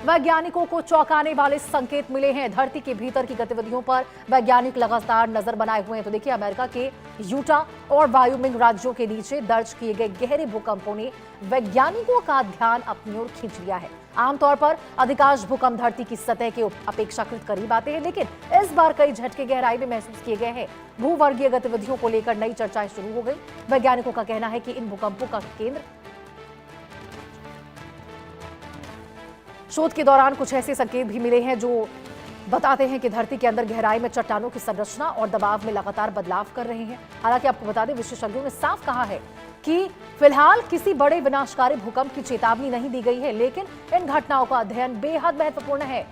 वैज्ञानिकों को चौंकाने वाले संकेत मिले हैं। धरती के भीतर की गतिविधियों पर वैज्ञानिक लगातार नजर बनाए हुए हैं। तो देखिए, अमेरिका के यूटा और वायोमिंग राज्यों के नीचे दर्ज किए गए गहरे भूकंपों ने वैज्ञानिकों का ध्यान अपनी ओर खींच लिया है। आमतौर पर अधिकांश भूकंप धरती की सतह के अपेक्षाकृत करीब आते हैं, लेकिन इस बार कई झटके गहराई में महसूस किए गए हैं। भूवर्गीय गतिविधियों को लेकर नई चर्चाएं शुरू हो गई। वैज्ञानिकों का कहना है कि इन भूकंपों का केंद्र शोध के दौरान कुछ ऐसे संकेत भी मिले हैं जो बताते हैं कि धरती के अंदर गहराई में चट्टानों की संरचना और दबाव में लगातार बदलाव कर रहे हैं। हालांकि आपको बता दें, विशेषज्ञों ने साफ कहा है कि फिलहाल किसी बड़े विनाशकारी भूकंप की चेतावनी नहीं दी गई है, लेकिन इन घटनाओं का अध्ययन बेहद महत्वपूर्ण है।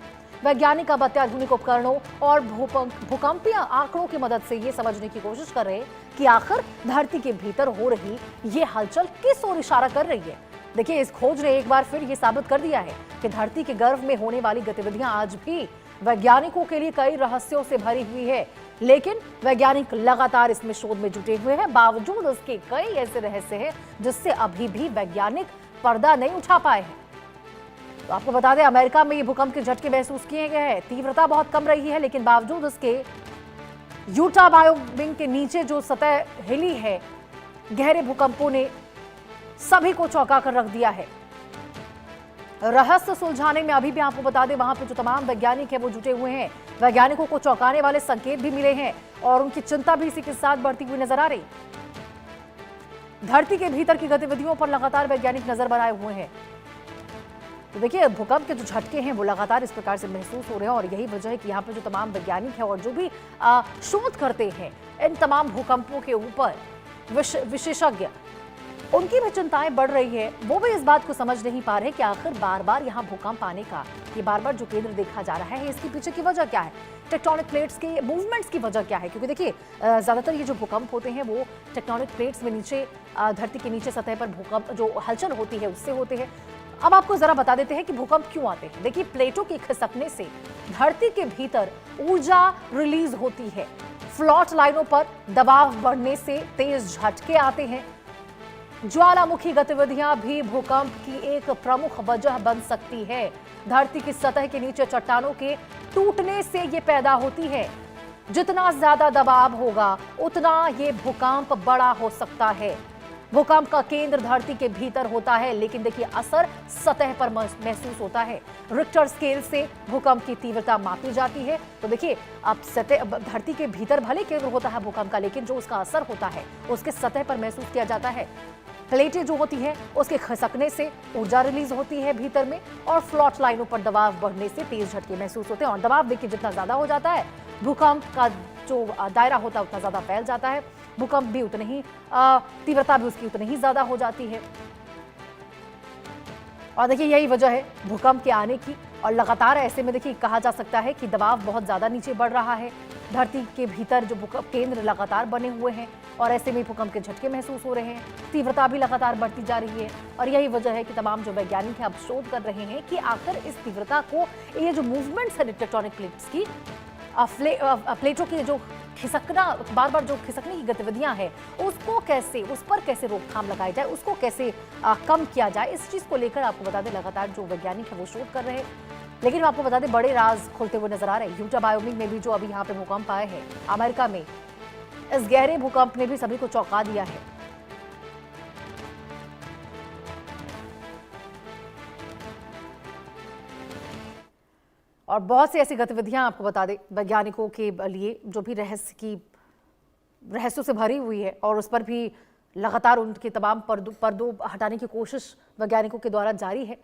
वैज्ञानिक अब अत्याधुनिक उपकरणों और भूकंपीय आंकड़ों की मदद से ये समझने की कोशिश कर रहे हैं कि आखिर धरती के भीतर हो रही ये हलचल किस ओर इशारा कर रही है। देखिए, इस खोज ने एक बार फिर ये साबित कर दिया है कि धरती के गर्भ में होने वाली गतिविधियां आज भी वैज्ञानिकों के लिए कई रहस्यों से भरी हुई है, लेकिन वैज्ञानिक लगातार इसमें शोध में जुटे हुए हैं। बावजूद उसके कई ऐसे रहस्य हैं जिससे अभी भी वैज्ञानिक पर्दा नहीं उठा पाए हैं। तो आपको बता दें, अमेरिका में ये भूकंप के झटके महसूस किए गए हैं। तीव्रता बहुत कम रही है, लेकिन बावजूद उसके यूटा वायोमिंग के नीचे जो सतह हिली है, गहरे भूकंपों ने सभी को चौंका कर रख दिया है। रहस्य सुलझाने में अभी भी आपको बता दें, वहां पे जो तमाम वैज्ञानिक हैं वो जुटे हुए हैं। वैज्ञानिकों को चौंकाने वाले संकेत भी मिले हैं और उनकी चिंता भी इसी के साथ बढ़ती हुई नजर आ रही। धरती के भीतर की गतिविधियों पर लगातार वैज्ञानिक नजर बनाए हुए हैं। तो देखिए, भूकंप के जो झटके हैं वो लगातार इस प्रकार से महसूस हो रहे हैं और यही वजह है कि यहाँ पे जो तमाम वैज्ञानिक हैं और जो भी शोध करते हैं इन तमाम भूकंपों के ऊपर, विशेषज्ञ, उनकी भी चिंताएं बढ़ रही है। वो भी इस बात को समझ नहीं पा रहे कि आखिर बार बार यहाँ भूकंप आने का, ये बार बार जो केंद्र देखा जा रहा है, इसके पीछे की वजह क्या है, टेक्टोनिक प्लेट्स के मूवमेंट्स की वजह क्या है। क्योंकि देखिए, ज्यादातर ये जो भूकंप होते हैं वो टेक्टोनिक प्लेट्स में नीचे, धरती के नीचे सतह पर भूकंप जो हलचल होती है उससे होते हैं। अब आपको जरा बता देते हैं कि भूकंप क्यों आते हैं। देखिए, प्लेटों के खिसकने से धरती के भीतर ऊर्जा रिलीज होती है। फ्लॉट लाइनों पर दबाव बढ़ने से तेज झटके आते हैं। ज्वालामुखी गतिविधियां भी भूकंप की एक प्रमुख वजह बन सकती है। धरती की सतह के नीचे चट्टानों के टूटने से ये पैदा होती है। जितना ज्यादा दबाव होगा उतना ये भूकंप बड़ा हो सकता है। भूकंप का केंद्र धरती के भीतर होता है, लेकिन देखिए, असर सतह पर महसूस होता है। रिक्टर स्केल से भूकंप की तीव्रता मापी जाती है। तो देखिए, अब सतह, धरती के भीतर भले केंद्र होता है भूकंप का, लेकिन जो उसका असर होता है उसके सतह पर महसूस किया जाता है। प्लेटें जो होती हैं उसके खिसकने से ऊर्जा रिलीज होती है भीतर में, और फ्लॉट लाइनों पर दबाव बढ़ने से तेज झटके महसूस होते हैं। और दबाव देखिए, जितना ज्यादा हो जाता है, भूकंप का जो दायरा होता है उतना ज्यादा फैल जाता है। भूकंप भी उतनी ही, तीव्रता भी उसकी उतनी ही ज्यादा हो जाती है। और देखिए, यही वजह है भूकंप के आने की। और लगातार ऐसे में देखिए, कहा जा सकता है कि दबाव बहुत ज्यादा नीचे बढ़ रहा है। धरती के भीतर जो भूकंप केंद्र लगातार बने हुए हैं और ऐसे में भूकंप के झटके महसूस हो रहे हैं। तीव्रता भी लगातार बढ़ती जा रही है और यही वजह है कि तमाम जो वैज्ञानिक हैं अब शोध कर रहे हैं कि आखिर इस तीव्रता को, ये जो मूवमेंट्स है टेक्टोनिक प्लेट्स की, प्लेटों की जो खिसकना, बार बार जो खिसकने की गतिविधियां हैं, उसको कैसे, उस पर कैसे रोकथाम लगाई जाए, उसको कैसे कम किया जाए, इस चीज को लेकर आपको बता दें लगातार जो वैज्ञानिक है वो शोध कर रहे हैं। लेकिन आपको बता दें, बड़े राज खुलते हुए नजर आ रहे हैं। यूटा वायोमिंग में भी जो अभी यहाँ पे भूकंप आए हैं अमेरिका में, इस गहरे भूकंप ने भी सभी को चौंका दिया है। और बहुत सी ऐसी गतिविधियां आपको बता दें वैज्ञानिकों के लिए जो भी रहस्यों से भरी हुई है, और उस पर भी लगातार उनके तमाम पर्दों हटाने की कोशिश वैज्ञानिकों के द्वारा जारी है।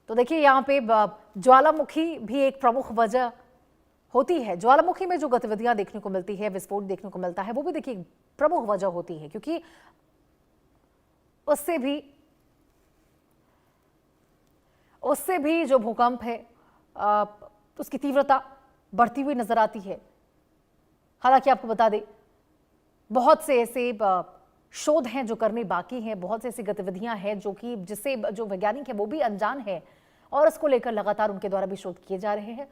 तो देखिए, यहाँ पे ज्वालामुखी भी एक प्रमुख वजह होती है। ज्वालामुखी में जो गतिविधियां देखने को मिलती है, विस्फोट देखने को मिलता है, वो भी देखिए प्रमुख वजह होती है, क्योंकि उससे भी जो भूकंप है उसकी तीव्रता बढ़ती हुई नजर आती है। हालांकि आपको बता दें, बहुत से ऐसे शोध हैं जो करने बाकी हैं, बहुत से ऐसी गतिविधियां हैं जो कि जिससे जो वैज्ञानिक है वो भी अनजान है, और इसको लेकर लगातार उनके द्वारा भी शोध किए जा रहे हैं।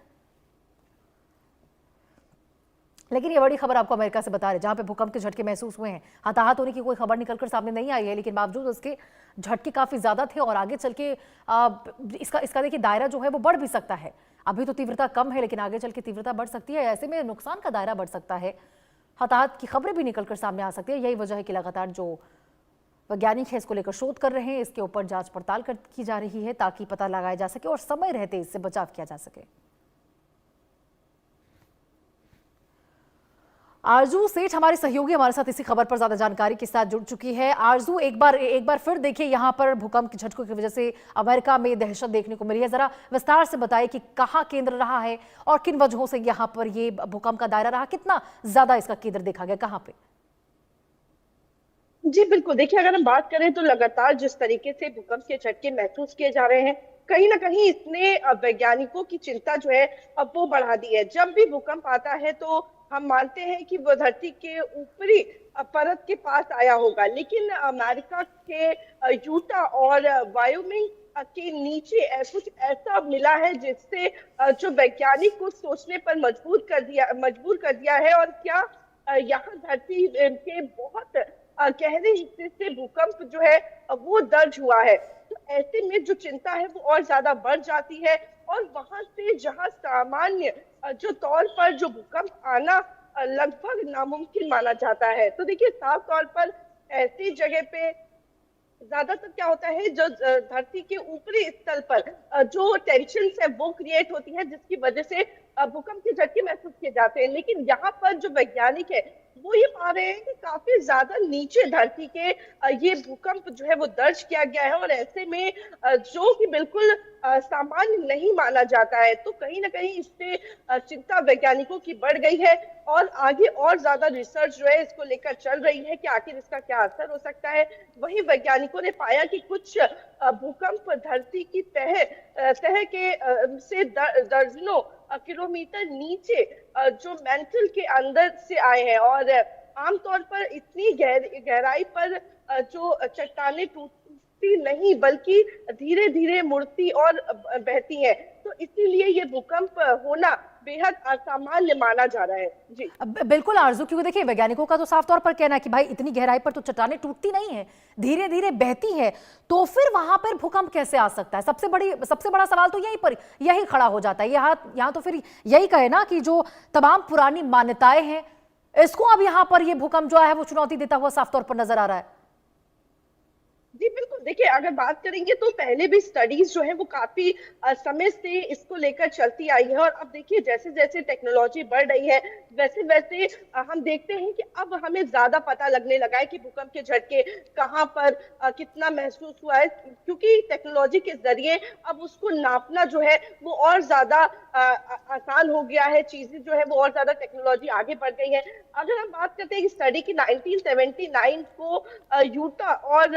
लेकिन ये बड़ी खबर आपको अमेरिका से बता रहे, जहां पे भूकंप के झटके महसूस हुए हैं। हताहत होने की कोई खबर निकलकर सामने नहीं आई है, लेकिन बावजूद उसके झटके काफी ज्यादा थे और आगे चल के इसका देखिए दायरा जो है वो बढ़ भी सकता है। अभी तो तीव्रता कम है, लेकिन आगे चल के तीव्रता बढ़ सकती है। ऐसे में नुकसान का दायरा बढ़ सकता है, हताहत की खबरें भी निकलकर सामने आ सकती है। यही वजह है कि लगातार जो वैज्ञानिक है इसको लेकर शोध कर रहे हैं, इसके ऊपर जांच पड़ताल की जा रही है ताकि पता लगाया जा सके और समय रहते इससे बचाव किया जा सके। आरजू सेठ हमारी सहयोगी हमारे साथ इसी खबर पर ज्यादा जानकारी के साथ जुड़ चुकी है। आरजू, एक बार फिर देखिए, यहाँ पर भूकंप के झटकों की वजह से अमेरिका में दहशत देखने को मिली है। जरा विस्तार से बताइए कि कहाँ केंद्र रहा है और किन वजहों से यहाँ पर ये भूकंप का दायरा रहा, कितना ज्यादा इसका केंद्र देखा गया, कहाँ पे? जी बिल्कुल, देखिए अगर हम बात करें तो लगातार जिस तरीके से भूकंप के झटके महसूस किए जा रहे हैं, कहीं ना कहीं इसने वैज्ञानिकों की चिंता जो है अब वो बढ़ा दी है। जब भी भूकंप आता है तो हम मानते हैं कि वो धरती के ऊपरी परत के पास आया होगा, लेकिन अमेरिका के यूटा और वायोमिंग के नीचे कुछ ऐसा मिला है जिससे जो वैज्ञानिक को सोचने पर मजबूर कर दिया है। और क्या यहाँ धरती के बहुत गहरे हिस्से से भूकंप जो है वो दर्ज हुआ है। तो ऐसे में जो चिंता है वो और ज्यादा बढ़ जाती है और वहां से जहां सामान्य जो तौर पर जो भूकंप आना लगभग नामुमकिन माना जाता है, तो देखिए साफ तौर पर ऐसी जगह पे ज्यादातर क्या होता है, जो धरती के ऊपरी स्थल पर जो टेंशन है वो क्रिएट होती है, जिसकी वजह से भूकंप के झटके महसूस किए जाते हैं। लेकिन यहाँ पर जो वैज्ञानिक है वो ये पा रहे हैं कि काफी ज्यादा नीचे धरती के ये भूकंप जो है वो दर्ज किया गया है और ऐसे में जो कि बिल्कुल सामान्य नहीं माना जाता है। तो कहीं ना कहीं इससे चिंता वैज्ञानिकों की बढ़ गई है और आगे और ज्यादा रिसर्च जो है इसको लेकर चल रही है कि आखिर इसका क्या असर हो सकता है। वहीं वैज्ञानिकों ने पाया कि कुछ भूकंप धरती की तह के से दर्जनों किलोमीटर नीचे जो मेंटल के अंदर से आए हैं और आमतौर पर इतनी गहराई पर जो चट्टानें टूटती नहीं बल्कि धीरे धीरे मुड़ती और बहती हैं। तो इसीलिए ये भूकंप होना बेहद असामान्य माना जा रहा है। जी बिल्कुल आरजू, क्योंकि देखिए वैज्ञानिकों का तो साफ तौर पर कहना है कि भाई इतनी गहराई पर तो चट्टानें टूटती नहीं है, धीरे धीरे बहती है, तो फिर वहां पर भूकंप कैसे आ सकता है? सबसे बड़ा सवाल तो यही खड़ा हो जाता है। यहाँ तो फिर यही कहे ना कि जो तमाम पुरानी मान्यताएं हैं इसको अब यहाँ पर ये भूकंप जो है वो चुनौती देता हुआ साफ तौर पर नजर आ रहा है। जी बिल्कुल, देखिए अगर बात करेंगे तो पहले भी स्टडीज जो है वो काफी समय से इसको लेकर चलती आई है और अब देखिए जैसे जैसे टेक्नोलॉजी बढ़ रही है वैसे वैसे हम देखते हैं कि अब हमें ज्यादा पता लगने लगा है कि भूकंप के झटके कहाँ पर कितना महसूस हुआ है, क्योंकि टेक्नोलॉजी के जरिए अब उसको नापना जो है वो और ज्यादा आसान हो गया है। चीजें जो है वो और ज्यादा टेक्नोलॉजी आगे बढ़ गई है। अगर हम बात करते हैं कि स्टडी की 1979 को यूटा और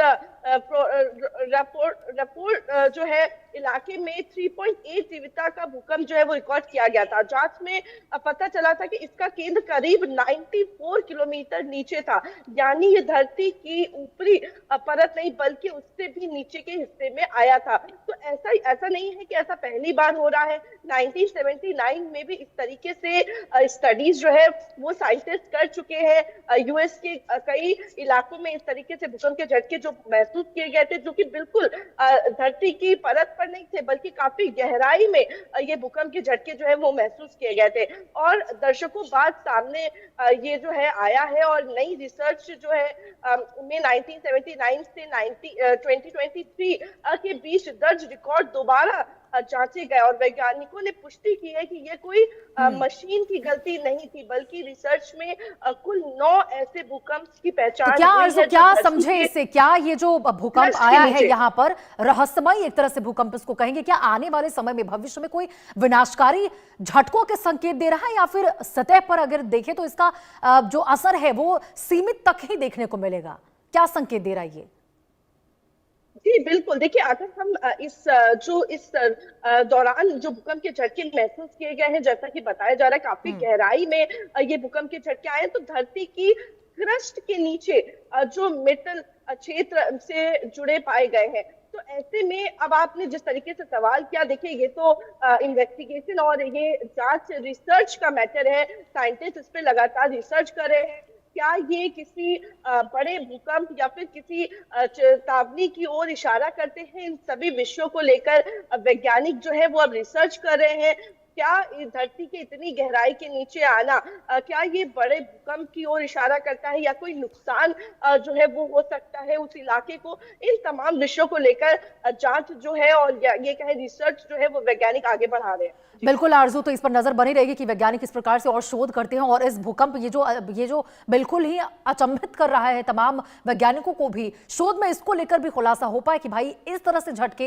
रपोर्ट जो है इलाके में 3.8 तीव्रता का भूकंप जो है वो रिकॉर्ड किया गया था। जांच में पता चला था कि इसका केंद्र करीब 94 किलोमीटर नीचे था, यानी ये धरती की ऊपरी परत नहीं बल्कि उससे भी नीचे के हिस्से में आया था। तो ऐसा नहीं है कि ऐसा पहली बार हो रहा है। 1979 में भी इस तरीके से स्टडीज जो है वो साइंटिस्ट कर चुके हैं। यूएस के कई इलाकों में इस तरीके से भूकंप के झटके जो महसूस किए गए थे, जो कि बिल्कुल धरती की परत पर नहीं थे बल्कि काफी गहराई में ये भूकंप के झटके जो है वो महसूस किए गए थे। और दर्शकों बाद सामने ये जो है आया है और नई रिसर्च जो है में 1979 से 2023 के बीच दर्ज रिकॉर्ड दोबारा जांचे गए और वैज्ञानिकों ने पुष्टि की है कि ये कोई मशीन की गलती नहीं थी बल्कि रिसर्च में कुल 9 ऐसे भूकंप की पहचान तो क्या समझे इससे, क्या ये जो भूकंप आया है यहाँ पर रहस्यमय एक तरह से भूकंप इसको कहेंगे, क्या आने वाले समय में भविष्य में कोई विनाशकारी झटकों के संकेत दे रहा है या फिर सतह पर अगर देखें तो इसका जो असर है वो सीमित तक ही देखने को मिलेगा? क्या संकेत दे रहा है ये? जी बिल्कुल, देखिए अगर हम इस दौरान जो भूकंप के झटके महसूस किए गए हैं, जैसा कि बताया जा रहा है काफी गहराई में ये भूकंप के झटके आए हैं, तो धरती की क्रस्ट के नीचे जो मेटल क्षेत्र से जुड़े पाए गए हैं। तो ऐसे में अब आपने जिस तरीके से सवाल किया, देखिए ये तो इन्वेस्टिगेशन और ये जांच रिसर्च का मैटर है। साइंटिस्ट इस पे लगातार रिसर्च कर रहे हैं। क्या ये किसी बड़े भूकंप या फिर किसी चेतावनी की ओर इशारा करते हैं, इन सभी विषयों को लेकर वैज्ञानिक जो है वो अब रिसर्च कर रहे हैं। क्या इस धरती के इतनी गहराई के नीचे आना क्या ये बड़े भूकंप की ओर इशारा करता है या कोई नुकसान जो है वो हो सकता है उस इलाके को। इन तमाम विषयों को लेकर जांच जो है और ये कहे रिसर्च जो है वो वैज्ञानिक आगे बढ़ा रहे हैं। बिल्कुल आरजू, तो इस पर नजर बनी रहेगी कि वैज्ञानिक इस प्रकार से और शोध करते हैं और इस भूकंप ये जो बिल्कुल ही अचंभित कर रहा है तमाम वैज्ञानिकों को भी, शोध में इसको लेकर भी खुलासा हो पाए कि भाई इस तरह से झटके